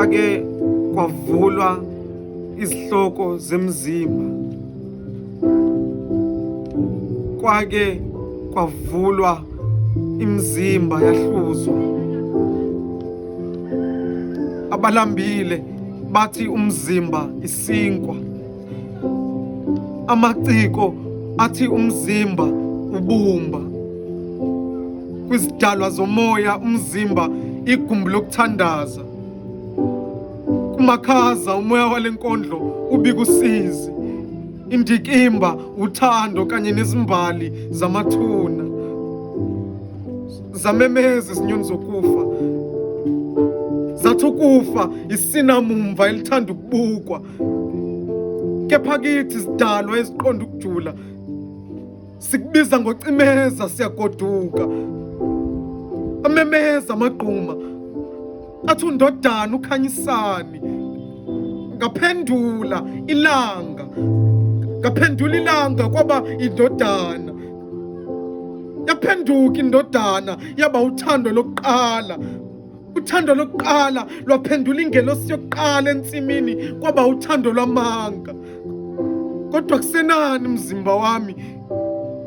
kwake kwavulwa izihloko zemzimba, kwake kwavulwa imizimba yahluzwa. Abalambile bathi umzimba isinkwa, amaciko athi umzimba ubumba. Kwizidalwa zomoya umzimba igumbi lokuthandaza, kumakhaza umoya walenkondlo ubika usizi, indikimba uthando kanye nezimbali zamathuna. Zamemeza izinyoni zokufa, zathi ukufa isinamumva elithanda ukubukwa. Kepha kithi zidalwa eziqonda ukujula, sikubiza ngocimeza siyagoduka. Amemeza amagquma athi undodana ukhanyisani, ngaphendula ilanga kwaba indodana. Yaphenduka indodana yaba uthando lokuqala. Uthando lokuqala lwaphendula ingelosi yokuqala ensimini kwaba uthando lwamanga. Kodwa kusenani mzimba wami,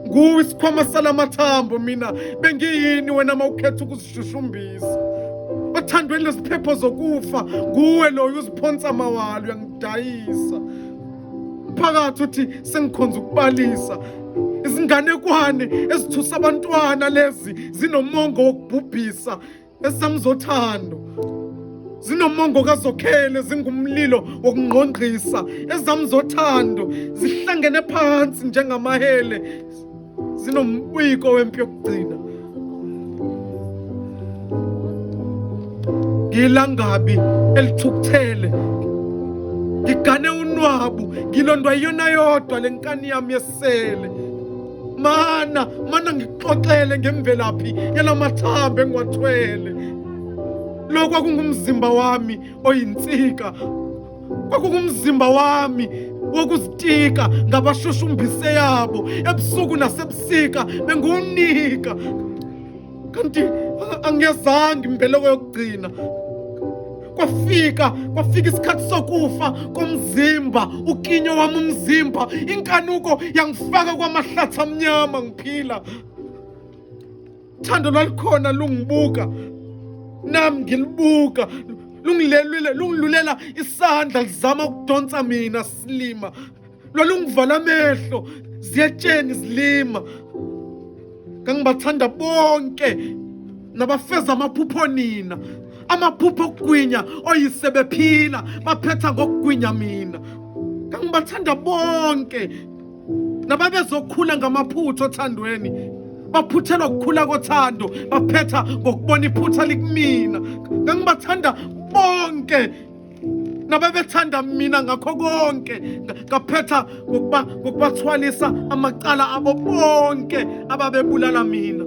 nguwe isikhwama salamathambo. Mina bengiyini wena mawukhetha ukuzishushumbisa? Othandweni leziphepho zokufa, nguwe loyo uziphonsa amawalo, uyangidayisa. Phakathi uthi sengikhonza ukubalisa, izinganekwane ezithusa abantwana lezi zinomongo wokubhubhisa. Esami zothando zinomongo kazokhele, zingumlilo wokungqongqisa. Ezami zothando zihlangene phansi njengamahele, zinombiko wempi yokugcina. Ngiyilangabi elithukuthele, ngigane unwabu, ngilondwa yiyona yodwa lenkani yami yesele. Mana ngixoxele ngemvelaphi yalamathambo engiwathwele. Lo kwakungumzimba wami oyinsika, kwakungumzimba wami wokuzitika ngabashushumbise yabo. Ebusuku nasebusika benguwunika, kanti angiyazange imbeleko yokugcina. Kwafika isikhathi sokufa komzimba, ukinyo wami umzimba. Inkanuko yangifaka kwamahlathi amnyama ngiphila. Thando lwalikhona lungibuka, nami ngilibuka. Lungilulela isandla lizama ukudonsa mina silima. Lwalungivala amehlo ziyetsheni zilima. Ngangibathanda bonke nabafeza amaphupho nina, amaphupho okugwinya oyise bephila baphetha ngokugwinya mina. Ngangibathanda bonke nababezokhula ngamaphutho othandweni, baphuthelwa ukukhula kothando, baphetha ngokubona iphutha likumina. Ngangibathanda bonke nababethanda mina ngakho konke, ngaphetha ngokubathwalisa amacala abo bonke ababebulala mina.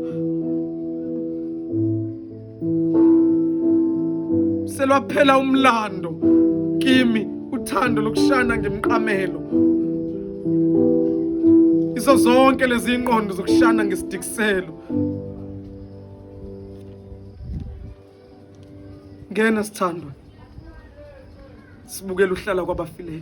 Selwaphela umlando kimi uthando lokushana ngemqamelo. Izo zonke lezi inqondo zokushana ngesidikiselo. Ngena sithandwa, sibukela uhlala kwabafileyo.